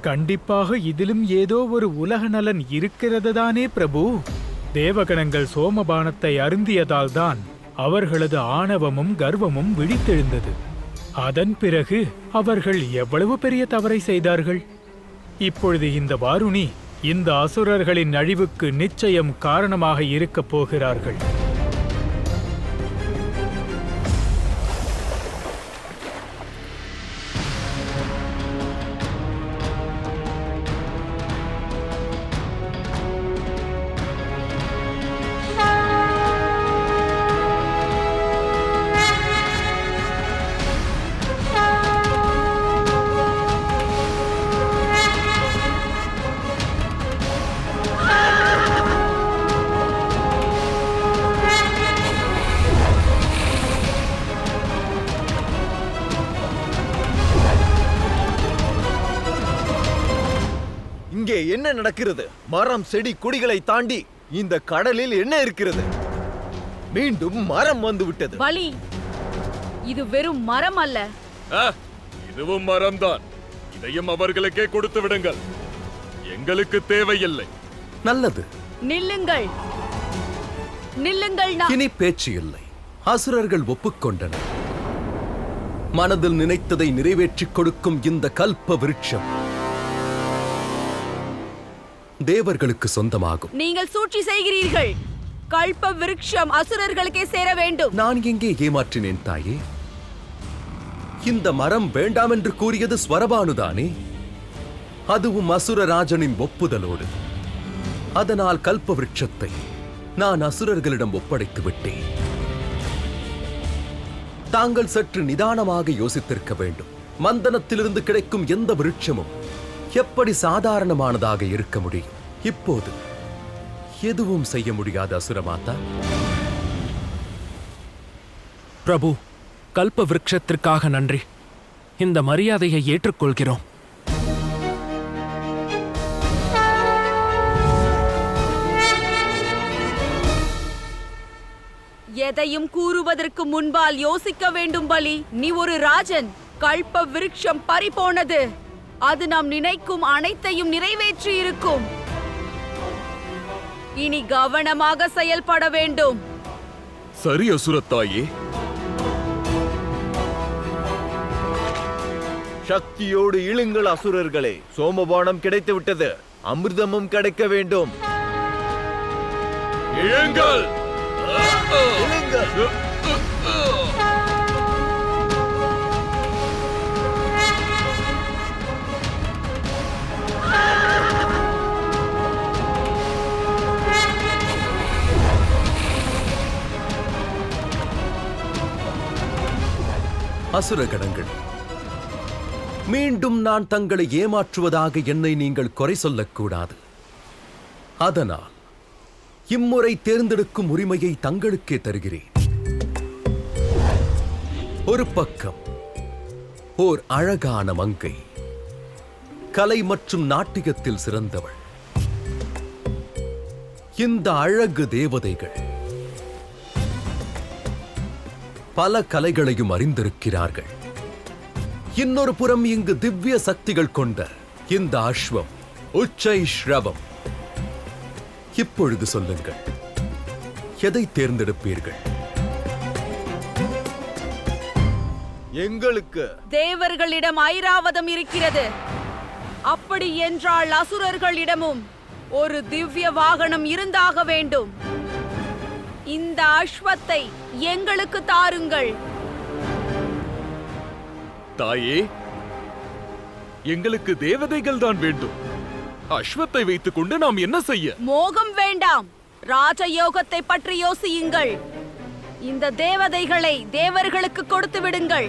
கண்டிப்பாக இதிலும் ஏதோ ஒரு உலக நலன் இருக்கிறதுதானே பிரபு. தேவகணங்கள் சோமபானத்தை அருந்தியதால்தான் அவர்களது ஆணவமும் கர்வமும் விழித்தெழுந்தது. அதன் பிறகு அவர்கள் எவ்வளவு பெரிய தவறை செய்தார்கள். இப்பொழுது இந்த வாருணி இந்த அசுரர்களின் அழிவுக்கு நிச்சயம் காரணமாக இருக்கப் போகிறார்கள். இங்கே என்ன நடக்கிறது? மரம் செடி கொடிகளை தாண்டி இந்த கடலில் என்ன இருக்கிறது? மீண்டும் மரம் வந்து விட்டது. பலி, இது வெறும் மரம் அல்ல. இதுவும் மரம்தான். இதையும் அவர்களுக்கே கொடுத்து விடுங்கள். எங்களுக்கு தேவையில்லை. நல்லது. நில்லுங்கள், நில்லுங்கள். இனி பேச்சு இல்லை. அசுரர்கள் ஒப்புக்கொண்டனர். மனதில் நினைத்ததை நிறைவேற்றிக் கொடுக்கும் இந்த கல்ப விருட்சம் தேவர்களுக்கு சொந்தமாகும். நீங்கள் சூழ்ச்சி செய்கிறீர்கள். கல்ப விருட்சம் அசுரர்களுக்கே சேர வேண்டும். நான் எங்கே ஏமாற்றினேன் தாயே? இந்த மரம் வேண்டாம் என்று கூறியது ஸ்வரபானுதானே? அதுவும் அசுரராஜனின் ஒப்புதலோடு. அதனால் கல்ப விருட்சத்தை நான் அசுரர்களிடம் ஒப்படைத்து விட்டேன். தாங்கள் சற்று நிதானமாக யோசித்திருக்க வேண்டும். மந்தனத்திலிருந்து கிடைக்கும் எந்த விருட்சமும் எப்படி சாதாரணமானதாக இருக்க முடியும்? இப்போது எதுவும் செய்ய முடியாத அசுரமாதா. பிரபு, கல்ப விருட்சத்திற்காக நன்றி. இந்த மரியாதையை ஏற்றுக்கொள்கிறோம். எதையும் கூறுவதற்கு முன்பால் யோசிக்க வேண்டும் பலி. நீ ஒரு ராஜன். கல்ப விருட்சம் பறிபோனது. அது நாம் நினைக்கும் அனைத்தையும் நிறைவேற்றி இருக்கும். இனி கவனமாக செயல்பட வேண்டும். சரி அசுரத்தாயே. சக்தியோடு இழுங்கள் அசுரர்களே. சோமபானம் கிடைத்து விட்டது. அமிர்தமும் கிடைக்க வேண்டும். இழுங்கள். இழுங்கள். அசுரகணங்கள், மீண்டும் நான் தங்களை ஏமாற்றுவதாக என்னை நீங்கள் குறை சொல்லக்கூடாது. அதனால் இம்முறை தேர்ந்தெடுக்கும் உரிமையை தங்களுக்கே தருகிறேன். ஒரு பக்கம் ஓர் அழகான மங்கை, கலை மற்றும் நாட்டியத்தில் சிறந்தவள். இந்த அழகு தேவதைகள் பல கலைகளையும் அறிந்திருக்கிறார்கள். இன்னொரு புறம் இங்கு திவ்ய சக்திகள் கொண்ட இந்த அஸ்வம் உச்சை ஸ்ரவம். இப்பொழுது சொல்லுங்கள், எதை தேர்ந்தெடுப்பீர்கள்? எங்களுக்கு தேவர்களிடம் ஐராவதம் இருக்கிறது. அப்படி என்றால் அசுரர்களிடமும் ஒரு திவ்ய வாகனம் இருந்தாக வேண்டும். இந்த அஸ்வத்தை எங்களுக்கு தாருங்கள். தாயே, எங்களுக்கு தேவதைகள் தான் வேண்டும். அஸ்வத்தை வைத்துக் கொண்டு நாம் என்ன செய்ய? மோகம் வேண்டாம். ராஜயோகத்தை பற்றி யோசியுங்கள். இந்த தேவதைகளை தேவர்களுக்கு கொடுத்து விடுங்கள்.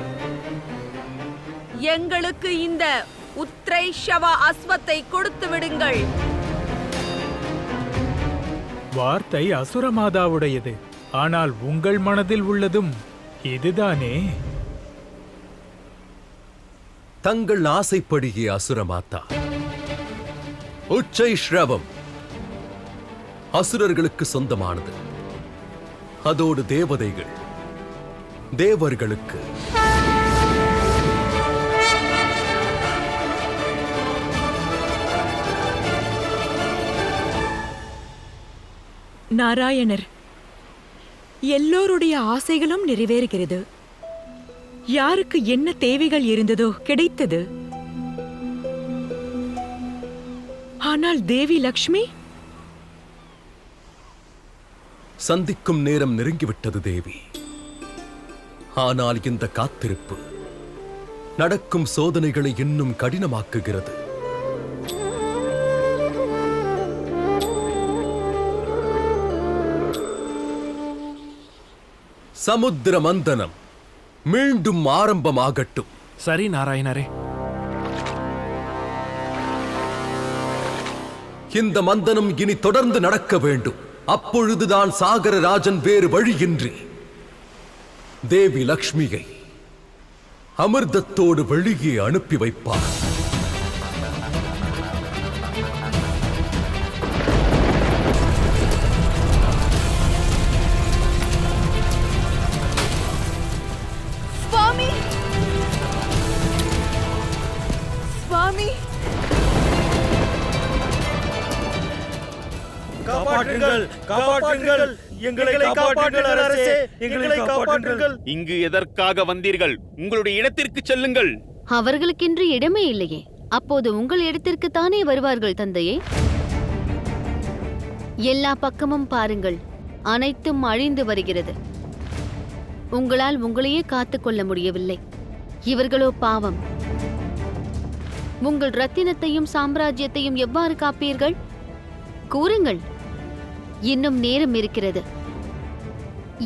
எங்களுக்கு இந்த உத்ரைஷவ அஸ்வத்தை கொடுத்து விடுங்கள். வார்த்தை அசுரமாதாவுடையது. ஆனால் உங்கள் மனதில் உள்ளதும் இதுதானே? தங்கள் ஆசைப்படியே அசுரமாதா. உச்சை ஸ்ரவம் அசுரர்களுக்கு சொந்தமானது. அதோடு தேவதைகள் தேவர்களுக்கு. நாராயணர், எல்லோருடைய ஆசைகளும் நிறைவேறுகிறது. யாருக்கு என்ன தேவைகள் இருந்ததோ கிடைத்தது. ஆனால் தேவி லக்ஷ்மி சந்திக்கும் நேரம் நெருங்கிவிட்டது தேவி. ஆனால் இந்த காத்திருப்பு நடக்கும் சோதனைகளை இன்னும் கடினமாக்குகிறது. சமுத்திர மந்தனம் மீண்டும் ஆரம்பமாகட்டும். சரி நாராயணரே. இந்த மந்தனம் இனி தொடர்ந்து நடக்க வேண்டும். அப்பொழுதுதான் சாகரராஜன் வேறு வழியின்றி தேவி லக்ஷ்மியை அமிர்தத்தோடு வெளியே அனுப்பி வைப்பார். சுவாமி, சுவாமி, காப்பாற்றுங்கள், காப்பாற்றுங்கள், எங்களை காப்பாற்றுங்கள் அரசே, எங்களை காப்பாற்றுங்கள். இங்கு எதற்காக வந்தீர்கள்? உங்களுடைய இடத்திற்கு செல்லுங்கள். அவர்களுக்கென்று இடமே இல்லையே. அப்போது உங்கள் இடத்திற்கு தானே வருவார்கள் தந்தையே. எல்லா பக்கமும் பாருங்கள், அனைத்தும் அழிந்து வருகிறது. உங்களால் உங்களையே காத்துக் கொள்ள முடியவில்லை. இவர்களோ பாவம். உங்கள் ரத்தினத்தையும் சாம்ராஜ்யத்தையும் எவ்வாறு காப்பீர்கள்? கூறுங்கள். இன்னும் நேரம் இருக்கிறது.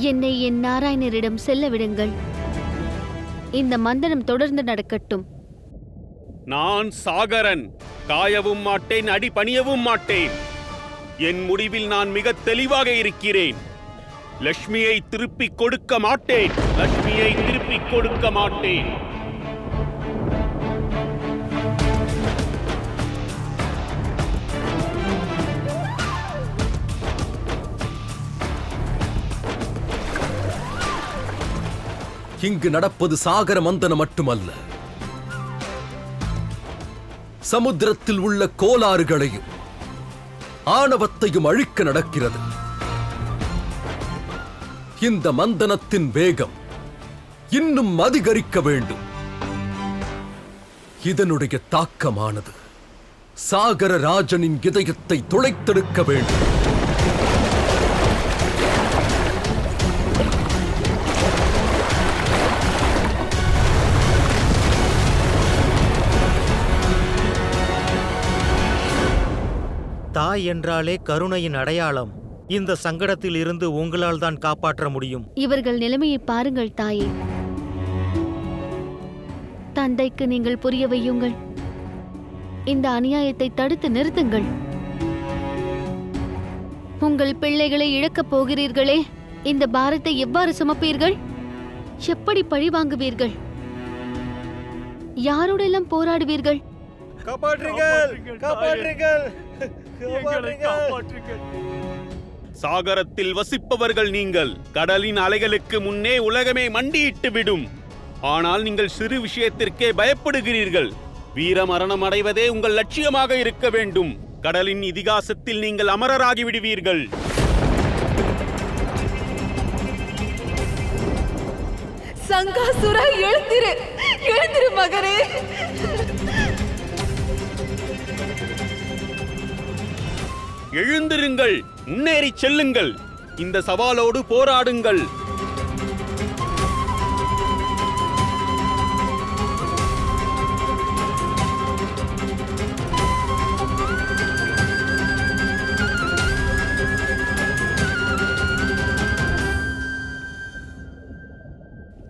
என்னை என் நாராயணரிடம் செல்ல விடுங்கள். இந்த மந்தனம் தொடர்ந்து நடக்கட்டும். நான் சாகரன். காயவும் மாட்டேன், அடி பணியவும் மாட்டேன். என் முடிவில் நான் மிக தெளிவாக இருக்கிறேன். லட்சுமியை திருப்பிக் கொடுக்க மாட்டேன். லட்சுமியை திருப்பிக் கொடுக்க மாட்டேன். இங்கு நடப்பது சாகர மந்தனம் மட்டுமல்ல, சமுத்திரத்தில் உள்ள கோளாறுகளையும் ஆணவத்தையும் அழிக்க நடக்கிறது. இந்த மந்தனத்தின் வேகம் இன்னும் அதிகரிக்க வேண்டும். இதனுடைய தாக்கமானது சாகரராஜனின் இதயத்தை துளைத்தெடுக்க வேண்டும். தாய் என்றாலே கருணையின் அடையாளம். இந்த சங்கடத்தில் இருந்து உங்களால் தான் காப்பாற்ற முடியும். இவர்கள் நிலைமையை பாருங்கள் தாயே. தந்தைக்கு நீங்கள் புரிய வையுங்கள். இந்த அநியாயத்தை தடுத்து நிறுத்துங்கள். உங்கள் பிள்ளைகளை இழக்கப் போகிறீர்களே, இந்த பாரத்தை எவ்வாறு சுமப்பீர்கள்? எப்படி பழி வாங்குவீர்கள்? யாரோடெல்லாம் போராடுவீர்கள்? காப்பாற்றுங்கள், காப்பாற்றுங்கள், சாகரத்தில் வசிப்பவர்கள் நீங்கள். கடலின் அலைகளுக்கு முன்னே உலகமே மண்டியிட்டு விடும். ஆனால் நீங்கள் சிறு விஷயத்திற்கே பயப்படுகிறீர்கள். வீரமரணம் அடைவதே உங்கள் லட்சியமாக இருக்க வேண்டும். கடலின் இதிகாசத்தில் நீங்கள் அமரராகி விடுவீர்கள். சங்காசுரா, எழுந்திரு, எழுந்திரு மகனே. எழுந்திருங்கள், முன்னேறி செல்லுங்கள். இந்த சவாலோடு போராடுங்கள்.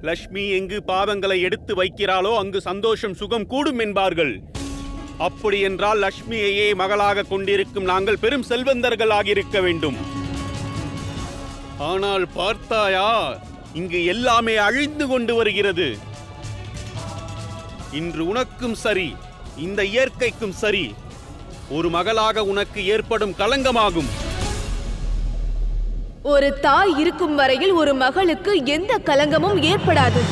லட்சுமி எங்கு பாவங்களை எடுத்து வைக்கிறாளோ அங்கு சந்தோஷம் சுகம் கூடும் என்பார்கள். அப்படி என்றால் லட்சுமியையே மகளாக கொண்டிருக்கும் நாங்கள் பெரும் செல்வந்தர்களாக இருக்க வேண்டும். ஆனால் பார்த்தாயா, இங்கு எல்லாமே அழிந்து கொண்டு வருகிறது. இன்று உனக்கும் சரி, இந்த இயற்கைக்கும் சரி, ஒரு மகளாக உனக்கு ஏற்படும் களங்கமாகும். ஒரு தாய் இருக்கும் வரையில் ஒரு மகளுக்கு எந்த களங்கமும் ஏற்படாது.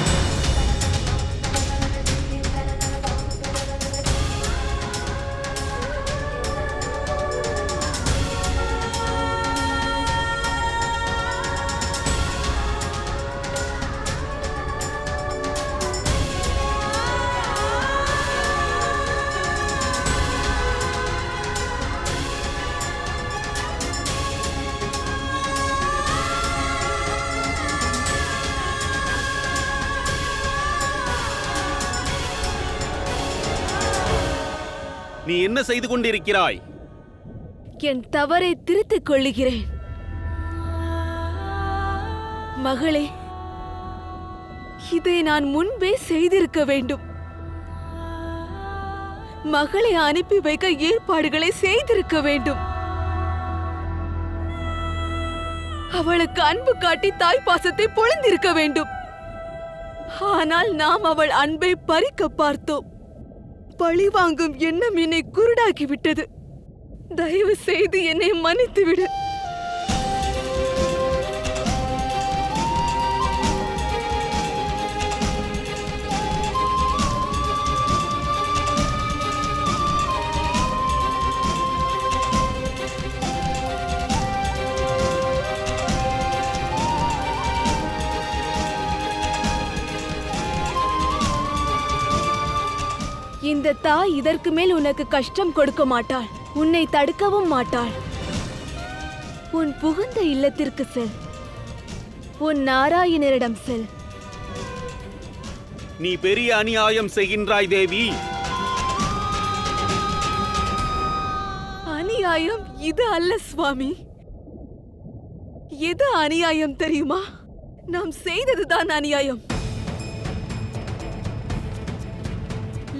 என்ன செய்து கொண்டிருக்கிறாய்? என் தவறை திருத்திக் கொள்ளுகிறேன். மகளே, இதை நான் முன்பே செய்திருக்க வேண்டும். மகளை அனுப்பி வைக்க ஏற்பாடுகளை செய்திருக்க வேண்டும். அவளுக்கு அன்பு காட்டி தாய் பாசத்தை பொழிந்திருக்க வேண்டும். ஆனால் நாம் அவள் அன்பை பறிக்க பார்த்தோம். பழிவாங்கும் எண்ணம் என்னை குருடாக்கிவிட்டது. தயவு செய்து என்னை மன்னித்து விடு. இந்த தாய் இதற்கு மேல் உனக்கு கஷ்டம் கொடுக்க மாட்டாள். உன்னை தடுக்கவும் மாட்டாள். உன் புகுந்த இல்லத்திற்கு செல். உன் நாராயணரிடம் செல். நீ பெரிய அநியாயம் செய்கின்றாய் தேவி. அநியாயம் இது அல்ல சுவாமி. எது அநியாயம் தெரியுமா? நாம் செய்ததுதான் அநியாயம்.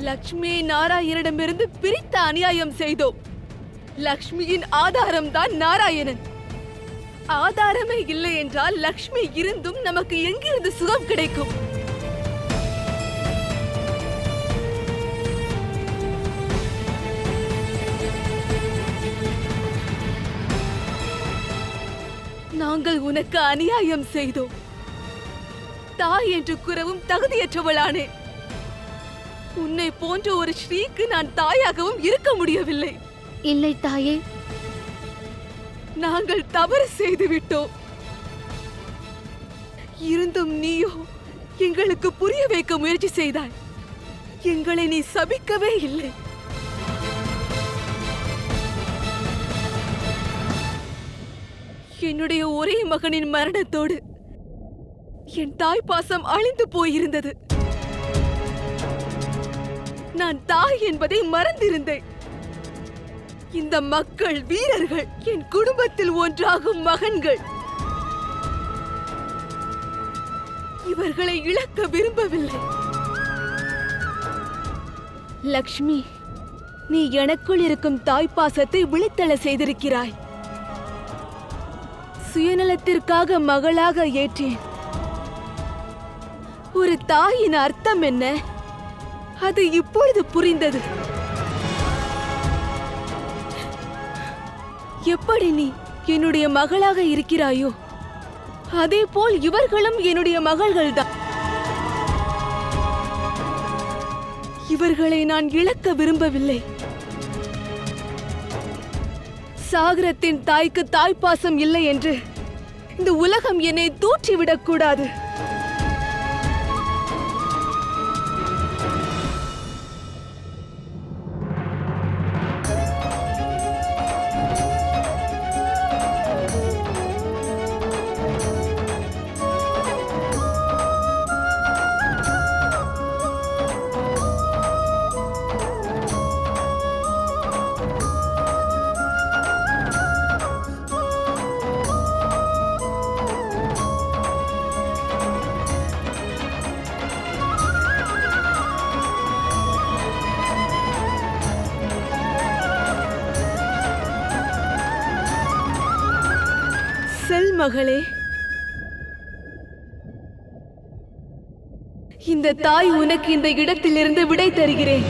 லக்ஷ்மியை நாராயணனிடமிருந்து பிரித்த அநியாயம் செய்தோம். லக்ஷ்மியின் ஆதாரம் தான் நாராயணன். ஆதாரமே இல்லை என்றால் லக்ஷ்மி இருந்தும் நமக்கு எங்கிருந்து சுகம் கிடைக்கும்? நாங்கள் உனக்கு அநியாயம் செய்தோம். தாய் என்று கூறவும் தகுதியற்றவளானேன். உன்னை போன்ற ஒரு ஸ்ரீக்கு நான் தாயாகவும் இருக்க முடியவில்லை. இல்லை தாயே, நாங்கள் தவறு செய்து விட்டோம். இருந்தும் நீயோ எங்களுக்கு புரிய வைக்க முயற்சி செய்தாய். எங்களை நீ சபிக்கவே இல்லை. என்னுடைய ஒரே மகனின் மரணத்தோடு என் தாய் பாசம் அழிந்து போயிருந்தது. நான் தாய் என்பதை மறந்திருந்தேன். இந்த மக்கள் வீரர்கள், என் குடும்பத்தில் ஒன்றாகும் மகன்கள். இவர்களை இழக்க விரும்பவில்லை. லக்ஷ்மி, நீ எனக்குள் இருக்கும் தாய் பாசத்தை விழித்தள செய்திருக்கிறாய். சுயநலத்திற்காக மகளாக ஏற்றேன். ஒரு தாயின் அர்த்தம் என்ன? அது இப்பொழுது புரிந்தது. எப்படி நீ என்னுடைய மகளாக இருக்கிறாயோ அதே போல் இவர்களும் என்னுடைய மகள்கள்தான். இவர்களை நான் இழக்க விரும்பவில்லை. சாகரத்தின் தாய்க்கு தாய்ப்பாசம் இல்லை என்று இந்த உலகம் என்னை தூற்றிவிடக் கூடாது. செல் மகளே, இந்த தாய் உனக்கு இந்த இடத்திலிருந்து விடை தருகிறேன்.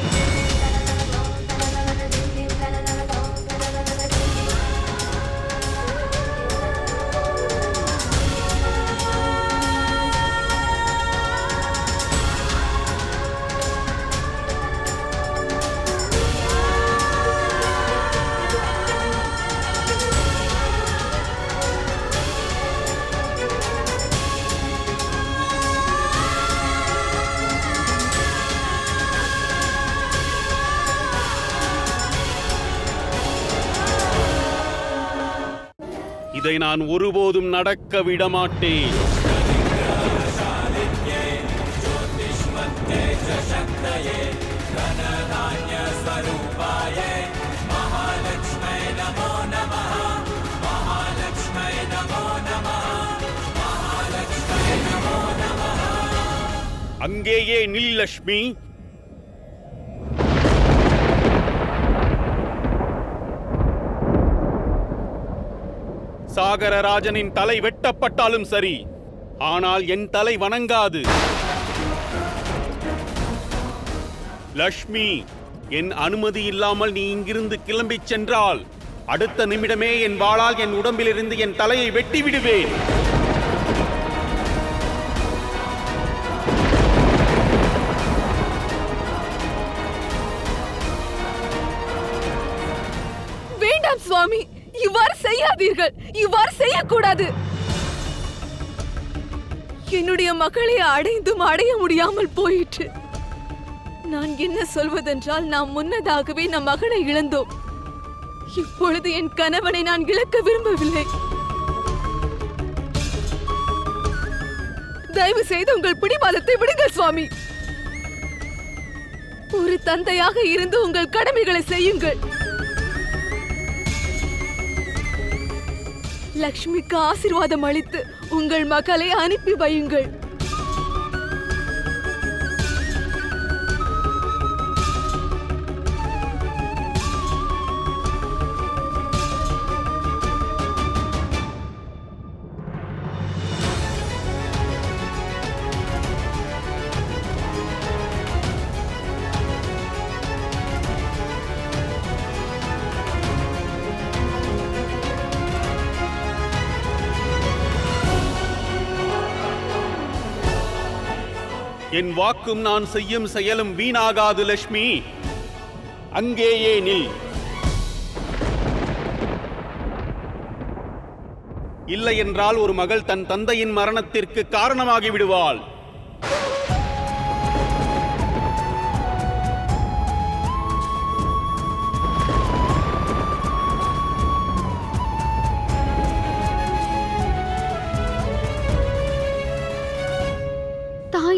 இதை நான் ஒருபோதும் நடக்க விடமாட்டேன். அங்கேயே நில் லக்ஷ்மி. சாகரராஜனின் தலை வெட்டப்பட்டாலும் சரி, ஆனால் என் தலை வணங்காது. லக்ஷ்மி, என் அனுமதி இல்லாமல் நீ இங்கிருந்து கிளம்பிச் சென்றால் அடுத்த நிமிடமே என் வாளால் என் உடம்பிலிருந்து என் தலையை வெட்டி விடுவேன். வேண்டாம் சுவாமி, இவ்வாறு செய்யாதீர்கள். இவ்வாறு செய்யக்கூடாது. என்னுடைய மகளை அடைந்தும் அடைய முடியாமல் போயிற்று. நான் என்ன சொல்வதென்றால், நாம் முன்னதாகவே நம் மகளை இழந்தோம். இப்பொழுது என் கணவனை நான் இழக்க விரும்பவில்லை. தயவு செய்து உங்கள் பிடிவாதத்தை விடுங்கள் சுவாமி. ஒரு தந்தையாக இருந்து உங்கள் கடமைகளை செய்யுங்கள். லக்ஷ்மிக்கு ஆசீர்வாதம் அளித்து உங்கள் மகளை அனுப்பி வையுங்கள். என் வாக்கும் நான் செய்யும் செயலும் வீணாகாது லக்ஷ்மி. அங்கேயே நில். இல்லை என்றால் ஒரு மகள் தன் தந்தையின் மரணத்திற்கு காரணமாகி விடுவாள்.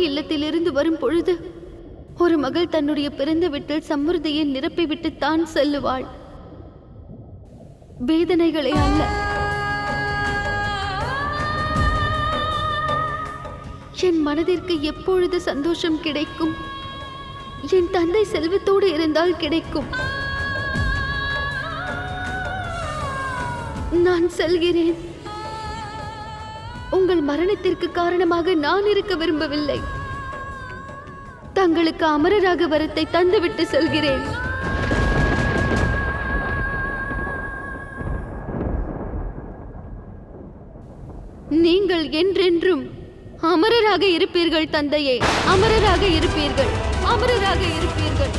இல்லத்திலிருந்து வரும் பொழுது ஒரு மகள் தன்னுடைய பிறந்த வீட்டில் சம்மிருதியை நிரப்பிவிட்டு தான் செல்லுவாள். வேதனைகளை அல்ல. என் மனதிற்கு எப்பொழுது சந்தோஷம் கிடைக்கும்? என் தந்தை செல்வத்தோடு இருந்தால் கிடைக்கும். நான் செல்கிறேன். உங்கள் மரணத்திற்கு காரணமாக நான் இருக்க விரும்பவில்லை. தங்களுக்கு அமரராக வரத்தை தந்துவிட்டு செல்கிறேன். நீங்கள் என்றென்றும் அமரராக இருப்பீர்கள் தந்தையே. அமரராக இருப்பீர்கள். அமரராக இருப்பீர்கள்.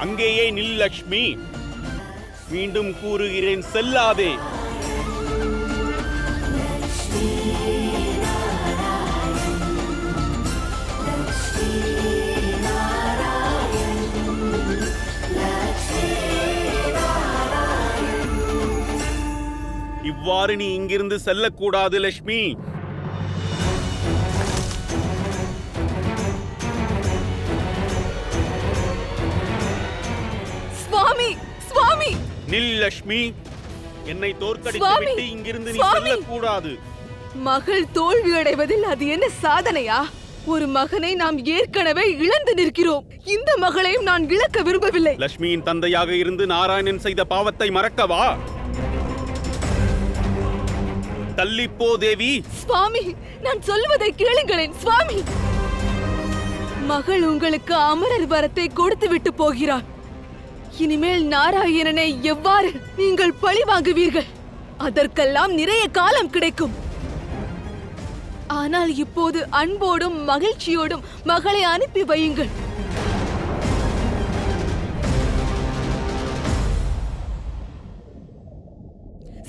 அங்கேயே நில் லக்ஷ்மி. மீண்டும் கூறுகிறேன், செல்லாதே. இவ்வாறு நீ இங்கிருந்து செல்லக்கூடாது லக்ஷ்மி. சுவாமி, நில் லக்ஷ்மி. என்னை தோற்கடித்து இங்கிருந்து நீ செல்லக்கூடாது. மகள் தோல்வி அடைவதில் அது என்ன சாதனையா? ஒரு மகனை நாம் ஏற்கனவே இழந்து நிற்கிறோம். இந்த மகளையும் நான் இழக்க விரும்பவில்லை. லக்ஷ்மியின் தந்தையாக இருந்து நாராயணன் செய்த பாவத்தை மறக்கவா? தள்ளிப்போ தேவி. சுவாமி, நான் சொல்வதை கேளுங்களேன் சுவாமி. மகள் உங்களுக்கு அமரர் வரத்தை கொடுத்து விட்டு போகிறார். இனிமேல் நாராயணனை எவ்வாறு நீங்கள் பழி வாங்குவீர்கள்? அதற்கெல்லாம் நிறைய காலம் கிடைக்கும். ஆனால் இப்போது அன்போடும் மகிழ்ச்சியோடும் மகளை அனுப்பி வையுங்கள்.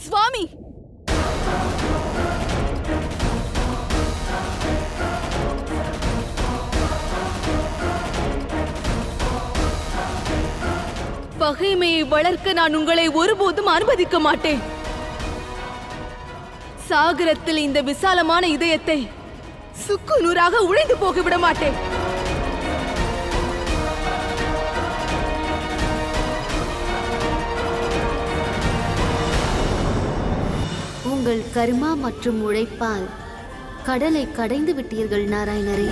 சுவாமி, பகைமையை வளர்க்க நான் உங்களை ஒருபோதும் அனுமதிக்க மாட்டேன். சாகரத்தில் இந்த விசாலமான இதயத்தை சுக்கு நூறாக உடைந்து போக விட மாட்டேன். உங்கள் கர்மா மற்றும் உழைப்பால் கடலை கடைந்து விட்டீர்கள் நாராயணரே.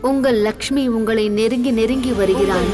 உங்கள் லக்ஷ்மி உங்களை நெருங்கி நெருங்கி வருகிறாள்.